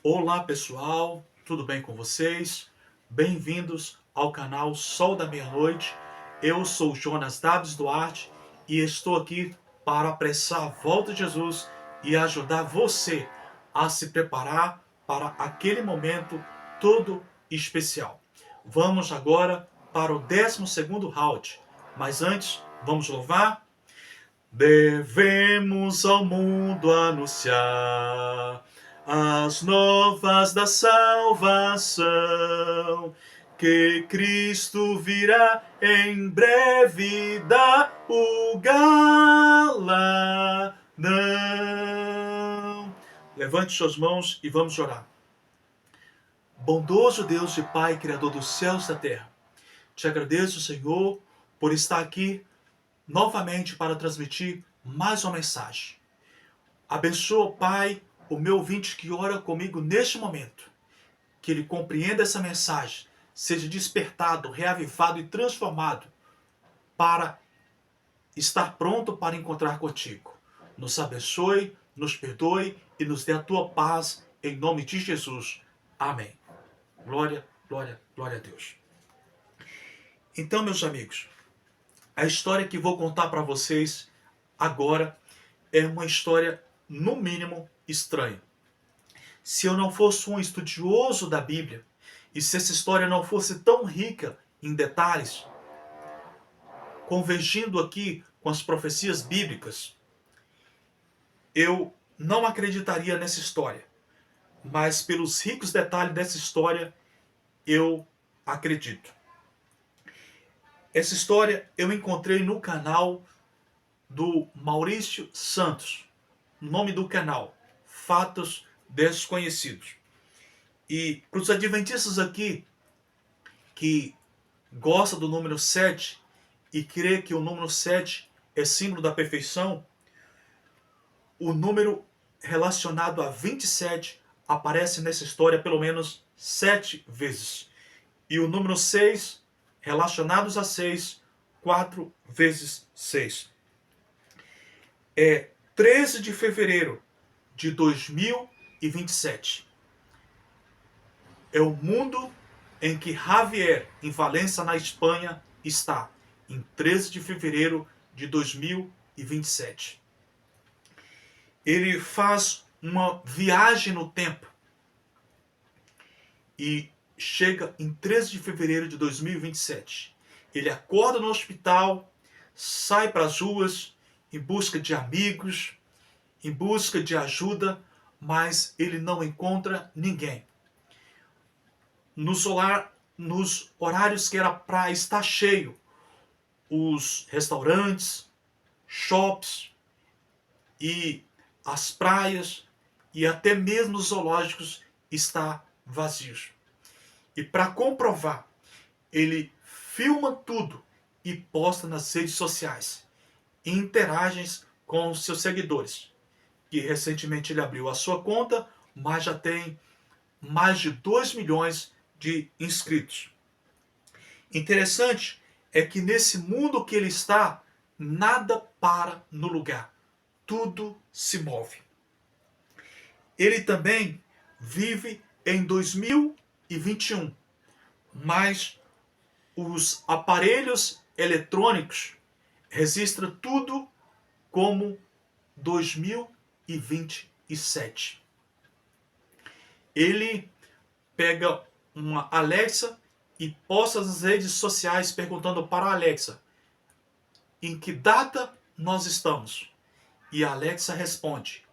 Olá pessoal, tudo bem com vocês? Bem-vindos ao canal Sol da Meia-Noite. Eu sou Jonas Davis Duarte e estou aqui para apressar a volta de Jesus e ajudar você a se preparar para aquele momento todo especial. Vamos agora para o 12º round, mas antes vamos louvar. Devemos ao mundo anunciar as novas da salvação, que Cristo virá em breve dar o galardão. Levante suas mãos e vamos orar. Bondoso Deus e Pai, Criador dos céus e da terra, te agradeço, Senhor, por estar aqui novamente para transmitir mais uma mensagem. Abençoa, Pai, o meu ouvinte que ora comigo neste momento. Que ele compreenda essa mensagem, seja despertado, reavivado e transformado para estar pronto para encontrar contigo. Nos abençoe, nos perdoe e nos dê a tua paz em nome de Jesus. Amém. Glória, glória, glória a Deus. Então, meus amigos, a história que vou contar para vocês agora é uma história, no mínimo, estranha. Se eu não fosse um estudioso da Bíblia, e se essa história não fosse tão rica em detalhes, convergindo aqui com as profecias bíblicas, eu não acreditaria nessa história. Mas pelos ricos detalhes dessa história, eu acredito. Essa história eu encontrei no canal do Maurício Santos. O nome do canal, Fatos Desconhecidos. E para os adventistas aqui que gostam do número 7 e crê que o número 7 é símbolo da perfeição, o número relacionado a 27 aparece nessa história pelo menos 7 vezes. E o número 6, relacionados a 6, 4 vezes 6. É 13 de fevereiro de 2027. É o mundo em que Javier, em Valença, na Espanha, está, em 13 de fevereiro de 2027. Ele faz uma viagem no tempo e chega em 13 de fevereiro de 2027. Ele acorda no hospital, sai para as ruas em busca de amigos, em busca de ajuda, mas ele não encontra ninguém. Nos horários que era para estar cheio, os restaurantes, shops e as praias e até mesmo os zoológicos está vazios. E para comprovar, ele filma tudo e posta nas redes sociais e interage com os seus seguidores. Que recentemente ele abriu a sua conta, mas já tem mais de 2 milhões de inscritos. Interessante é que nesse mundo que ele está, nada para no lugar. Tudo se move. Ele também vive em 2021, mas os aparelhos eletrônicos registram tudo como 2027. Ele pega uma Alexa e posta nas redes sociais perguntando para a Alexa em que data nós estamos. E a Alexa responde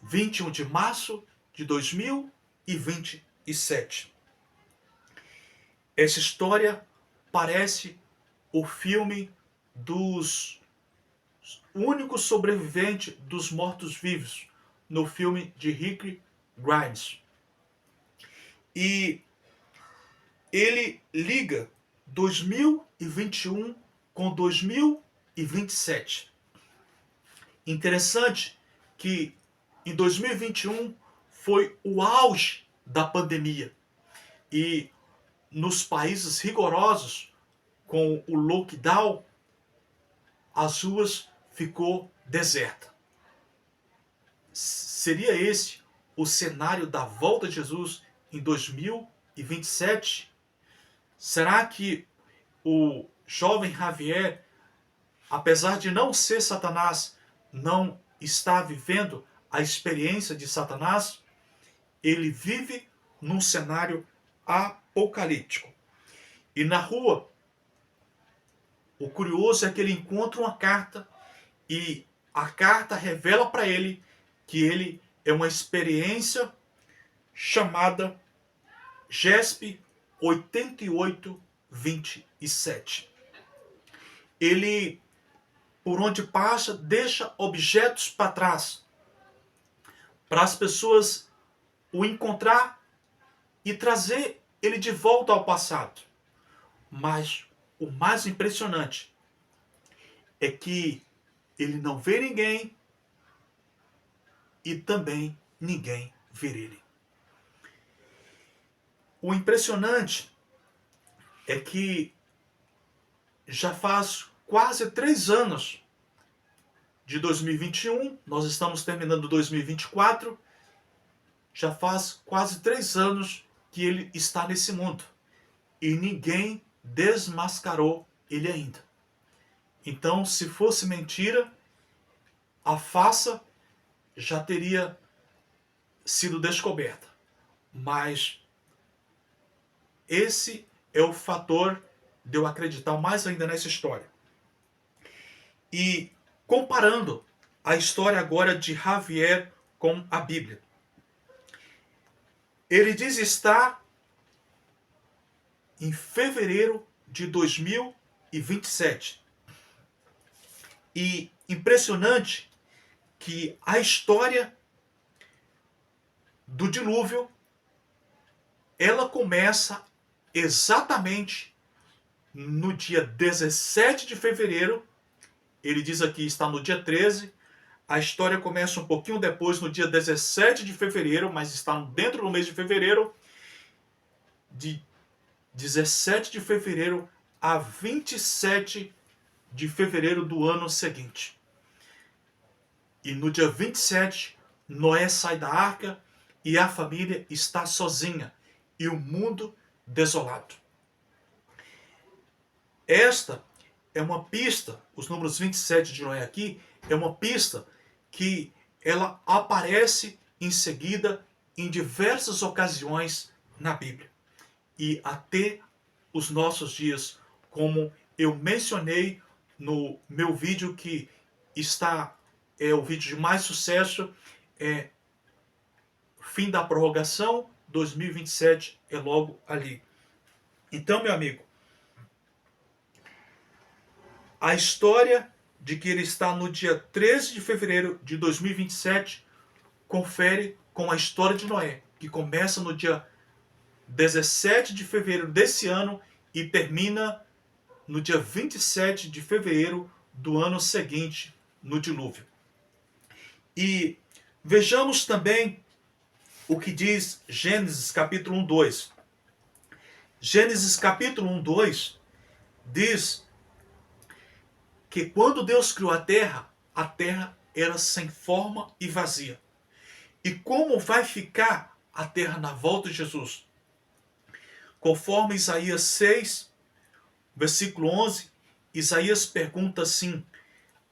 21 de março de 2027. Essa história parece o filme dos únicos sobreviventes dos mortos-vivos, no filme de Rick Grimes. E ele liga 2021 com 2027. Interessante que em 2021 foi o auge da pandemia. E nos países rigorosos, com o lockdown, as ruas ficou deserta. Seria esse o cenário da volta de Jesus em 2027? Será que o jovem Javier, apesar de não ser Satanás, não está vivendo a experiência de Satanás? Ele vive num cenário apocalíptico. E na rua, o curioso é que ele encontra uma carta e a carta revela para ele que ele é uma experiência chamada GESP 8827. Ele, por onde passa, deixa objetos para trás, para as pessoas o encontrar e trazer ele de volta ao passado. Mas o mais impressionante é que ele não vê ninguém e também ninguém vê ele. O impressionante é que já faz quase 3 anos de 2021, nós estamos terminando 2024, já faz quase 3 anos que ele está nesse mundo e ninguém desmascarou ele ainda. Então, se fosse mentira, a farsa já teria sido descoberta. Mas esse é o fator de eu acreditar mais ainda nessa história. E comparando a história agora de Javier com a Bíblia. Ele diz estar em fevereiro de 2027. E impressionante que a história do dilúvio, ela começa exatamente no dia 17 de fevereiro. Ele diz aqui, está no dia 13. A história começa um pouquinho depois, no dia 17 de fevereiro, mas está dentro do mês de fevereiro. De 17 de fevereiro a 27 de fevereiro do ano seguinte. E no dia 27, Noé sai da arca e a família está sozinha e o mundo desolado. Esta é uma pista, os números 27 de Noé aqui, é uma pista que ela aparece em seguida em diversas ocasiões na Bíblia. E até os nossos dias, como eu mencionei no meu vídeo que está, o vídeo de mais sucesso, fim da prorrogação, 2027 é logo ali. Então, meu amigo, a história de que ele está no dia 13 de fevereiro de 2027 confere com a história de Noé, que começa no dia 17 de fevereiro desse ano e termina no dia 27 de fevereiro do ano seguinte, no dilúvio. E vejamos também o que diz Gênesis capítulo 1, 2. Gênesis capítulo 1, 2 diz que quando Deus criou a terra era sem forma e vazia. E como vai ficar a terra na volta de Jesus? Conforme Isaías 6, versículo 11, Isaías pergunta assim: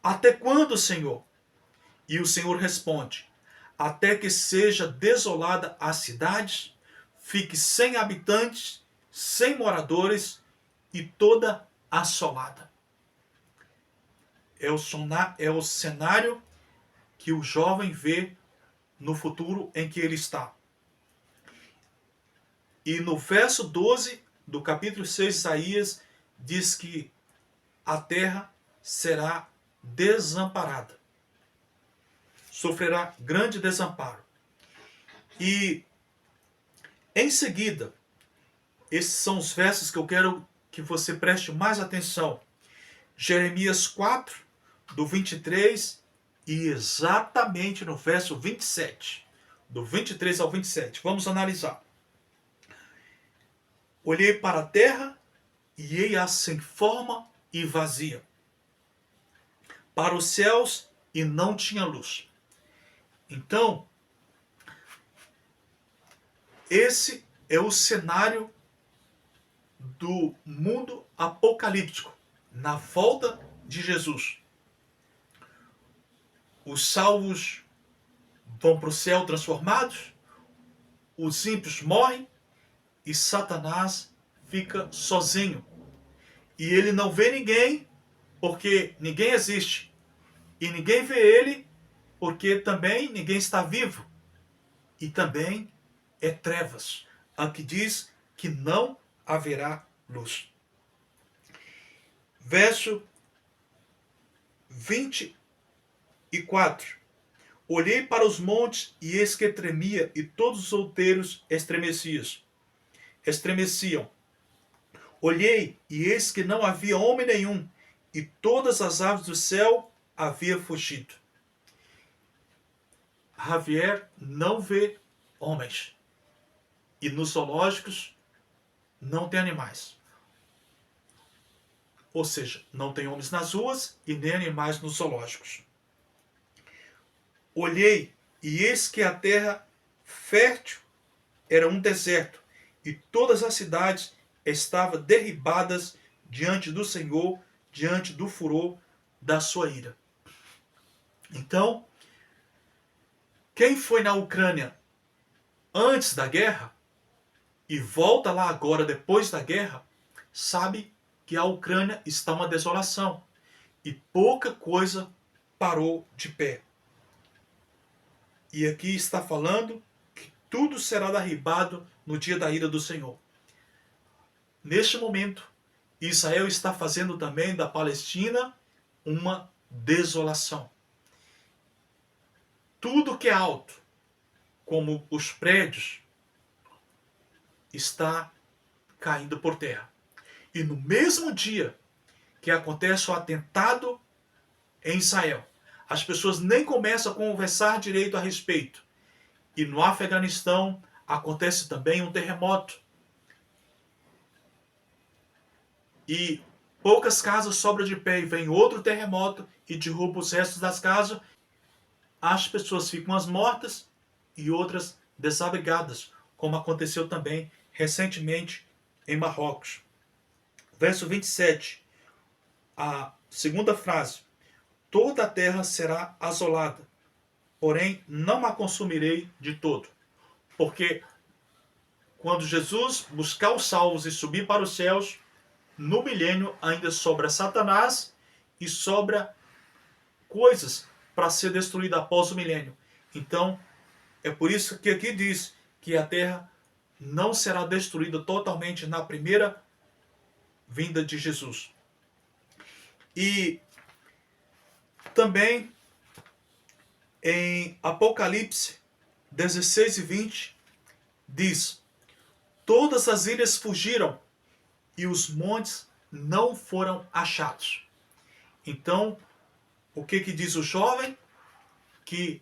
até quando, Senhor? E o Senhor responde: até que seja desolada a cidade, fique sem habitantes, sem moradores e toda assolada. É o cenário que o jovem vê no futuro em que ele está. E no verso 12 do capítulo 6 de Isaías diz que a terra será desamparada. Sofrerá grande desamparo. E em seguida, esses são os versos que eu quero que você preste mais atenção. Jeremias 4, do 23 e exatamente no verso 27. Do 23 ao 27. Vamos analisar. Olhei para a terra e ei-a sem forma e vazia. Para os céus e não tinha luz. Então, Esse é o cenário do mundo apocalíptico, na volta de Jesus. Os salvos vão para o céu transformados, os ímpios morrem e Satanás fica sozinho. E ele não vê ninguém, porque ninguém existe. E ninguém vê ele, porque também ninguém está vivo. E também é trevas. Aqui diz que não haverá luz. Verso 24. Olhei para os montes e eis que tremia, e todos os outeiros estremeciam. Olhei e eis que não havia homem nenhum, e todas as aves do céu haviam fugido. Javier não vê homens. E nos zoológicos não tem animais. Ou seja, não tem homens nas ruas e nem animais nos zoológicos. Olhei e eis que a terra fértil era um deserto, e todas as cidades estavam derribadas diante do Senhor, diante do furor da sua ira. Então, quem foi na Ucrânia antes da guerra e volta lá agora depois da guerra, sabe que a Ucrânia está uma desolação e pouca coisa parou de pé. E aqui está falando que tudo será derribado no dia da ira do Senhor. Neste momento, Israel está fazendo também da Palestina uma desolação. Tudo que é alto, como os prédios, está caindo por terra. E no mesmo dia que acontece o atentado em Israel, as pessoas nem começam a conversar direito a respeito. E no Afeganistão acontece também um terremoto. E poucas casas sobram de pé e vem outro terremoto e derruba os restos das casas. As pessoas ficam umas mortas e outras desabrigadas, como aconteceu também recentemente em Marrocos. Verso 27, a segunda frase. Toda a terra será assolada, porém não a consumirei de todo. Porque quando Jesus buscar os salvos e subir para os céus, no milênio ainda sobra Satanás e sobra coisas para ser destruída após o milênio. Então, é por isso que aqui diz que a terra não será destruída totalmente na primeira vinda de Jesus. E também em Apocalipse 16 e 20 diz: todas as ilhas fugiram e os montes não foram achados. Então, o que diz o jovem? Que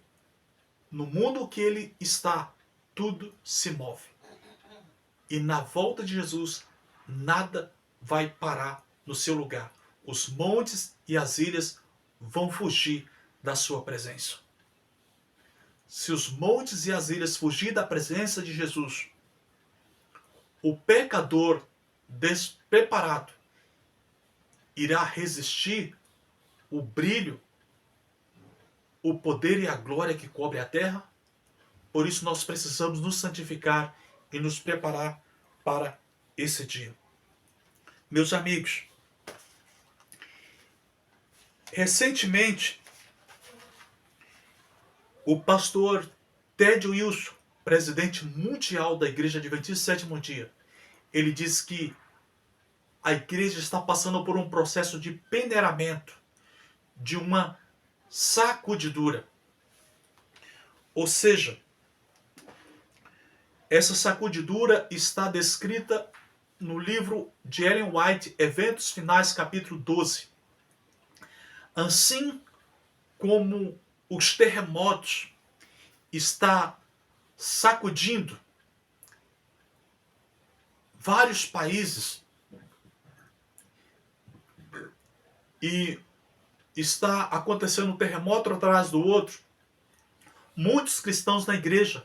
no mundo que ele está, tudo se move. E na volta de Jesus, nada vai parar no seu lugar. Os montes e as ilhas vão fugir da sua presença. Se os montes e as ilhas fugir da presença de Jesus, o pecador despreparado irá resistir o brilho, o poder e a glória que cobre a terra? Por isso nós precisamos nos santificar e nos preparar para esse dia. Meus amigos, recentemente, o pastor Ted Wilson, presidente mundial da Igreja Adventista Sétimo Dia, ele diz que a igreja está passando por um processo de peneiramento, de uma sacudidura. Ou seja, essa sacudidura está descrita no livro de Ellen White, Eventos Finais, capítulo 12. Assim como os terremotos está sacudindo vários países e está acontecendo um terremoto atrás do outro, muitos cristãos na igreja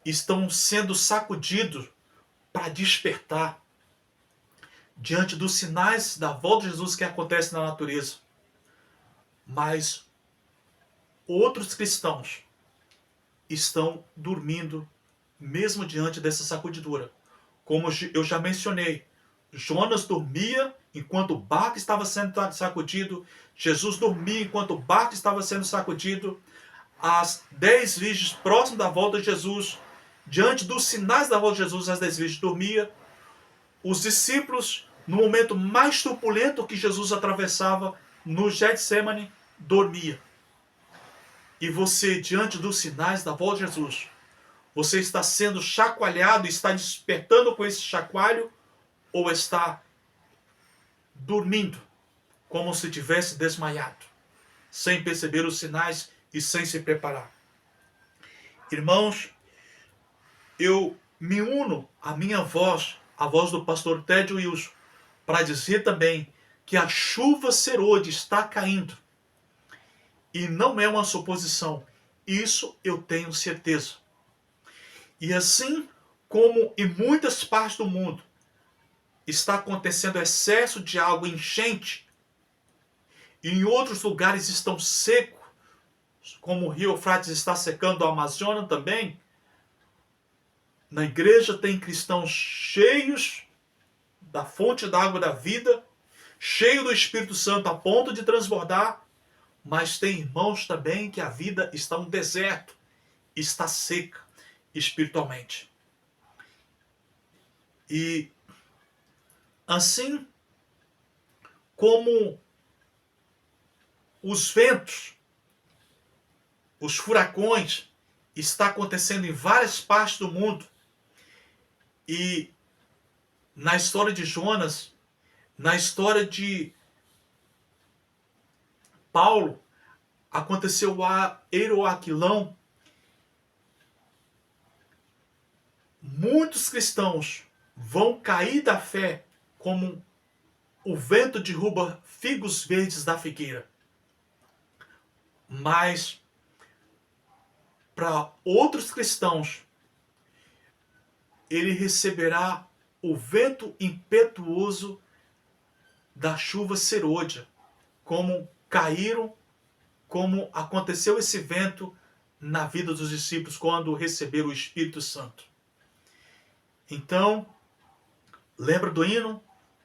estão sendo sacudidos para despertar diante dos sinais da volta de Jesus que acontece na natureza. Mas outros cristãos estão dormindo mesmo diante dessa sacudidura. Como eu já mencionei, Jonas dormia enquanto o barco estava sendo sacudido. Jesus dormia enquanto o barco estava sendo sacudido. As 10 virgens próximo da volta de Jesus, diante dos sinais da volta de Jesus, as 10 virgens dormiam. Os discípulos, no momento mais turbulento que Jesus atravessava, no Getsemane, dormia. E você, diante dos sinais da volta de Jesus, você está sendo chacoalhado, está despertando com esse chacoalho, ou está dormindo, como se tivesse desmaiado, sem perceber os sinais e sem se preparar? Irmãos, eu me uno à minha voz, a voz do pastor Ted Wilson, para dizer também que a chuva serôdia está caindo. E não é uma suposição, isso eu tenho certeza. E assim como em muitas partes do mundo está acontecendo excesso de água, enchente, e em outros lugares estão secos, como o rio Eufrates está secando a Amazônia também, na igreja tem cristãos cheios da fonte da água da vida, cheios do Espírito Santo a ponto de transbordar, mas tem irmãos também que a vida está um deserto, está seca espiritualmente. E assim como os ventos, os furacões, está acontecendo em várias partes do mundo. E na história de Jonas, na história de Paulo, aconteceu o Eiro-Aquilão. Muitos cristãos vão cair da fé como o vento derruba figos verdes da figueira. Mas para outros cristãos, ele receberá o vento impetuoso da chuva serôdia, como aconteceu esse vento na vida dos discípulos quando receberam o Espírito Santo. Então, lembra do hino?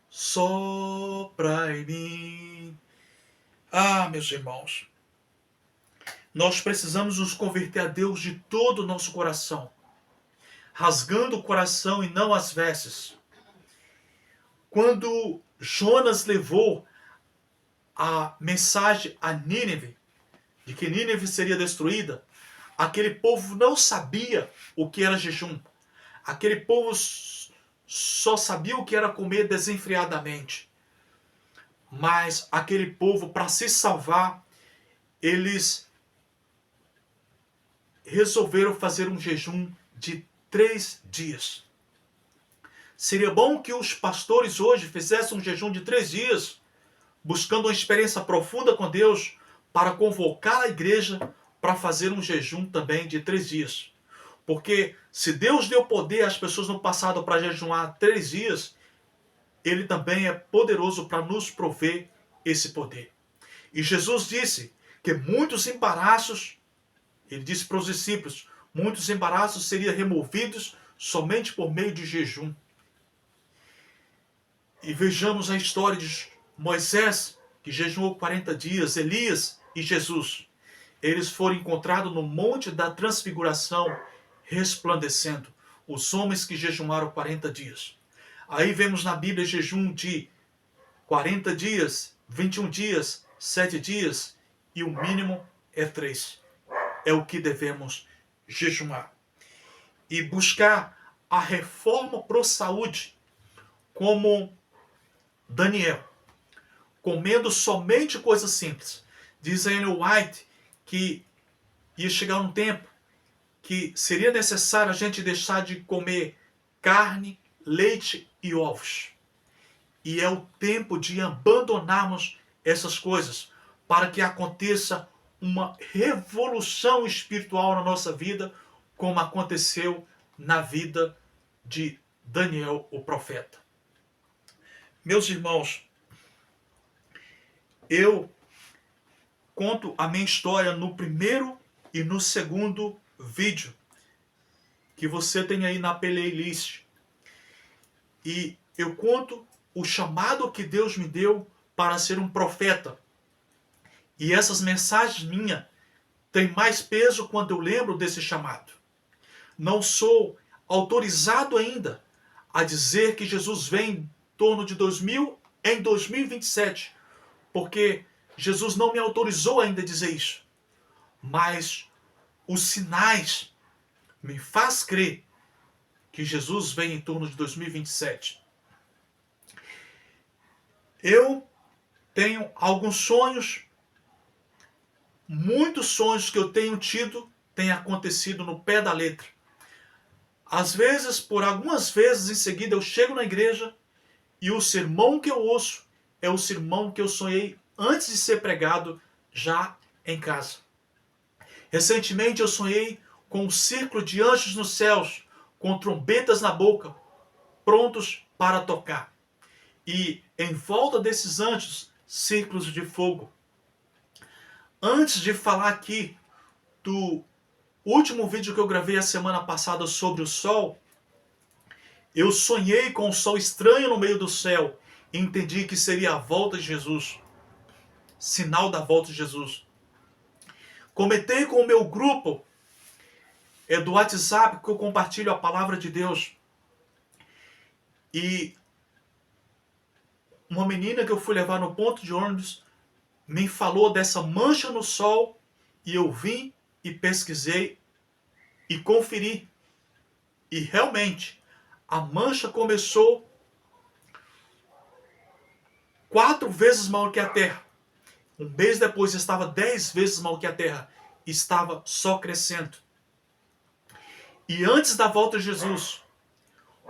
Sopra em mim. Ah, meus irmãos, nós precisamos nos converter a Deus de todo o nosso coração, rasgando o coração e não as vestes. Quando Jonas levou a mensagem a Nínive, de que Nínive seria destruída, aquele povo não sabia o que era jejum. Aquele povo só sabia o que era comer desenfreadamente. Mas aquele povo, para se salvar, eles resolveram fazer um jejum de 3 dias. Seria bom que os pastores hoje fizessem um jejum de 3 dias, buscando uma experiência profunda com Deus, para convocar a igreja para fazer um jejum também de 3 dias. Porque se Deus deu poder às pessoas no passado para jejuar 3 dias, Ele também é poderoso para nos prover esse poder. E Jesus disse que muitos embaraços, Ele disse para os discípulos, muitos embaraços seriam removidos somente por meio de jejum. E vejamos a história de Moisés, que jejuou 40 dias, Elias e Jesus. Eles foram encontrados no Monte da Transfiguração, resplandecendo. Os homens que jejuaram 40 dias. Aí vemos na Bíblia jejum de 40 dias, 21 dias, 7 dias e o mínimo é 3. É o que devemos jejuar. E buscar a reforma pro saúde, como Daniel, comendo somente coisas simples. Diz a Ellen White que ia chegar um tempo que seria necessário a gente deixar de comer carne, leite e ovos. E é o tempo de abandonarmos essas coisas para que aconteça uma revolução espiritual na nossa vida, como aconteceu na vida de Daniel, o profeta. Meus irmãos, eu conto a minha história no primeiro e no segundo vídeo que você tem aí na playlist. E eu conto o chamado que Deus me deu para ser um profeta. E essas mensagens minhas têm mais peso quando eu lembro desse chamado. Não sou autorizado ainda a dizer que Jesus vem em torno de 2027, porque Jesus não me autorizou ainda a dizer isso. Mas os sinais me faz crer que Jesus vem em torno de 2027. Eu tenho alguns sonhos, muitos sonhos que eu tenho tido têm acontecido no pé da letra. Às vezes, por algumas vezes em seguida, eu chego na igreja e o sermão que eu ouço é o sermão que eu sonhei antes de ser pregado já em casa. Recentemente eu sonhei com um círculo de anjos nos céus, com trombetas na boca, prontos para tocar. E em volta desses anjos, círculos de fogo. Antes de falar aqui do último vídeo que eu gravei a semana passada sobre o sol, eu sonhei com um sol estranho no meio do céu e entendi que seria a volta de Jesus. Sinal da volta de Jesus. Comentei com o meu grupo do WhatsApp que eu compartilho a palavra de Deus. E uma menina que eu fui levar no ponto de ônibus me falou dessa mancha no sol e eu vim e pesquisei e conferi. E realmente, a mancha começou 4 vezes maior que a Terra. Um mês depois estava 10 vezes maior que a Terra. Estava só crescendo. E antes da volta de Jesus,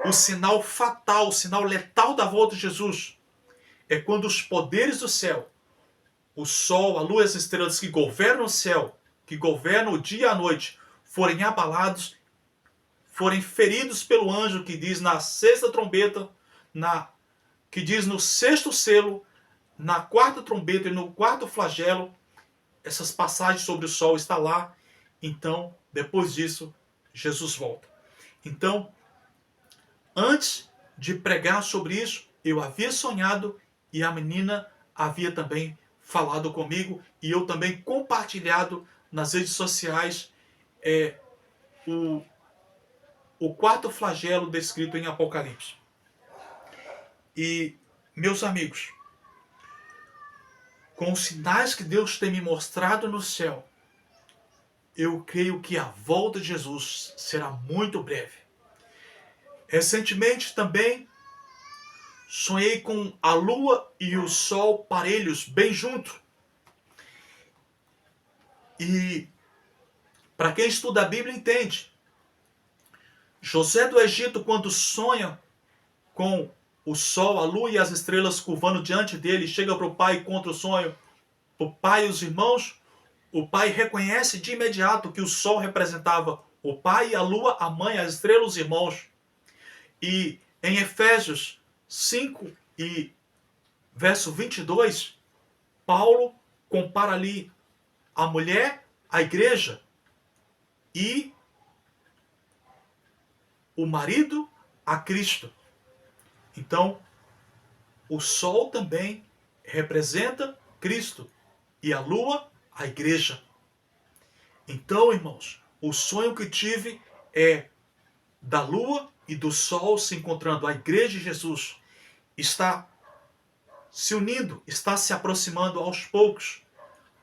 o sinal fatal, o sinal letal da volta de Jesus é quando os poderes do céu, o sol, a lua e as estrelas que governam o céu, que governam o dia e a noite, forem abalados, forem feridos pelo anjo que diz na sexta trombeta, que diz no sexto selo, na quarta trombeta e no quarto flagelo. Essas passagens sobre o sol estão lá. Então, depois disso, Jesus volta. Então, antes de pregar sobre isso, eu havia sonhado e a menina havia também falado comigo e eu também compartilhado nas redes sociais o quarto flagelo descrito em Apocalipse. E, meus amigos, com os sinais que Deus tem me mostrado no céu, eu creio que a volta de Jesus será muito breve. Recentemente também sonhei com a lua e o sol parelhos, bem junto. E para quem estuda a Bíblia entende. José do Egito, quando sonha com o sol, a lua e as estrelas curvando diante dele, chega para o pai e conta o sonho, o pai e os irmãos, o pai reconhece de imediato que o sol representava o pai, a lua, a mãe, as estrelas, os irmãos. E em Efésios 5 e verso 22, Paulo compara ali a mulher, a igreja, e o marido a Cristo. Então, o sol também representa Cristo e a lua a igreja. Então, irmãos, o sonho que tive é da lua e do sol se encontrando. A igreja de Jesus está se unindo, está se aproximando aos poucos,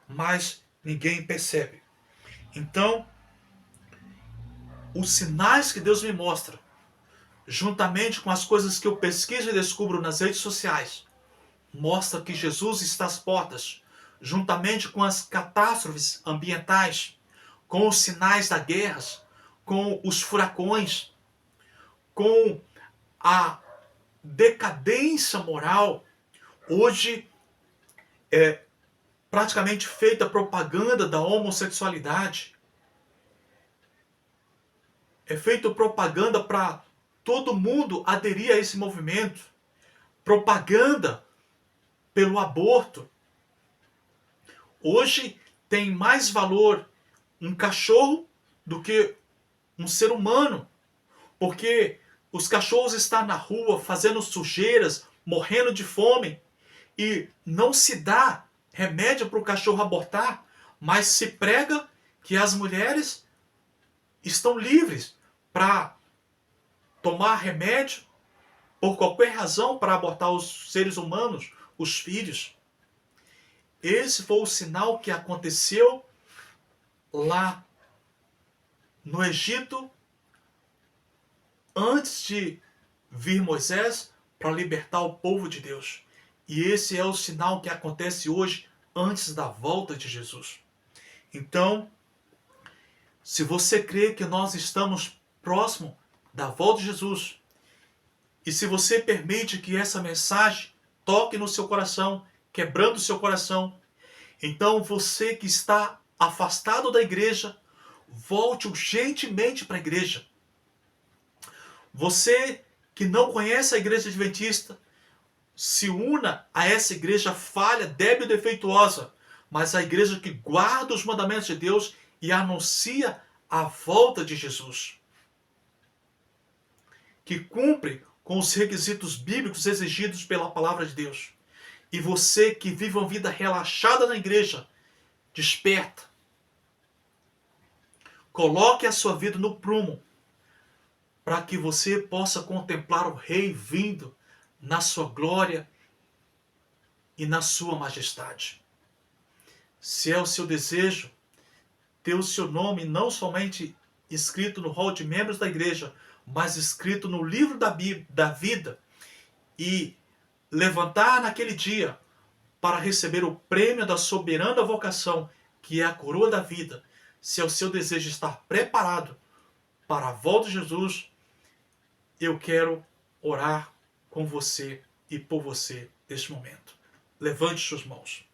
mas ninguém percebe. Então, os sinais que Deus me mostra, juntamente com as coisas que eu pesquiso e descubro nas redes sociais, mostra que Jesus está às portas, juntamente com as catástrofes ambientais, com os sinais das guerras, com os furacões, com a decadência moral. Hoje é praticamente feita propaganda da homossexualidade. é feito propaganda para todo mundo aderir a esse movimento. Propaganda pelo aborto. Hoje tem mais valor um cachorro do que um ser humano, porque os cachorros estão na rua fazendo sujeiras, morrendo de fome, e não se dá remédio para o cachorro abortar, mas se prega que as mulheres estão livres para tomar remédio por qualquer razão para abortar os seres humanos, os filhos. Esse foi o sinal que aconteceu lá no Egito, antes de vir Moisés para libertar o povo de Deus. E esse é o sinal que acontece hoje, antes da volta de Jesus. Então, se você crê que nós estamos próximo da volta de Jesus, e se você permite que essa mensagem toque no seu coração, quebrando o seu coração, então você que está afastado da igreja, volte urgentemente para a igreja. Você que não conhece a igreja adventista, se una a essa igreja falha, débil e defeituosa, mas a igreja que guarda os mandamentos de Deus e anuncia a volta de Jesus, que cumpre com os requisitos bíblicos exigidos pela palavra de Deus. E você que vive uma vida relaxada na igreja, desperta. Coloque a sua vida no prumo, para que você possa contemplar o Rei vindo na sua glória e na sua majestade. Se é o seu desejo ter o seu nome não somente escrito no rol de membros da igreja, mas escrito no livro da vida, e levantar naquele dia para receber o prêmio da soberana vocação, que é a coroa da vida, se é o seu desejo estar preparado para a volta de Jesus, eu quero orar com você e por você neste momento. Levante suas mãos.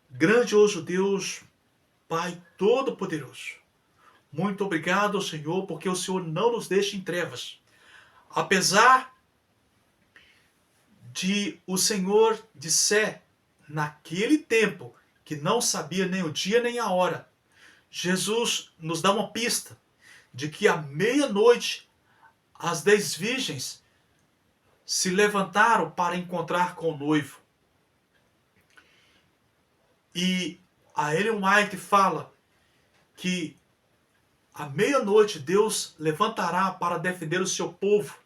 Grandioso Deus, Pai Todo-Poderoso, muito obrigado, Senhor, porque o Senhor não nos deixa em trevas. Apesar de o Senhor disser naquele tempo que não sabia nem o dia nem a hora, Jesus nos dá uma pista de que à meia-noite as 10 virgens se levantaram para encontrar com o noivo. E a Ellen White fala que à meia-noite Deus levantará para defender o seu povo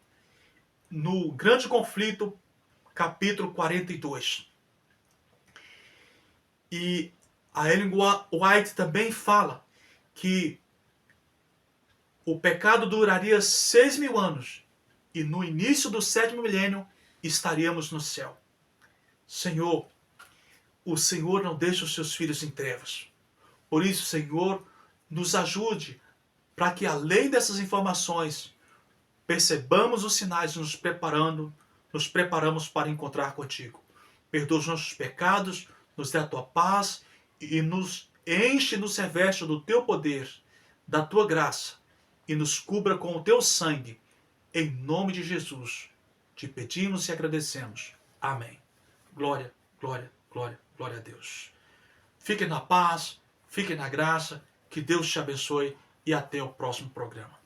no grande conflito, capítulo 42. E a Ellen White também fala que o pecado duraria 6.000 anos e no início do 7º milênio estaríamos no céu. Senhor, o Senhor não deixa os seus filhos em trevas. Por isso, Senhor, nos ajude para que, além dessas informações, percebamos os sinais e nos preparamos para encontrar contigo. Perdoa os nossos pecados, nos dê a tua paz e nos enche e nos reveste do teu poder, da tua graça, e nos cubra com o teu sangue. Em nome de Jesus, te pedimos e agradecemos. Amém. Glória, glória, glória, glória a Deus. Fiquem na paz, fiquem na graça, que Deus te abençoe e até o próximo programa.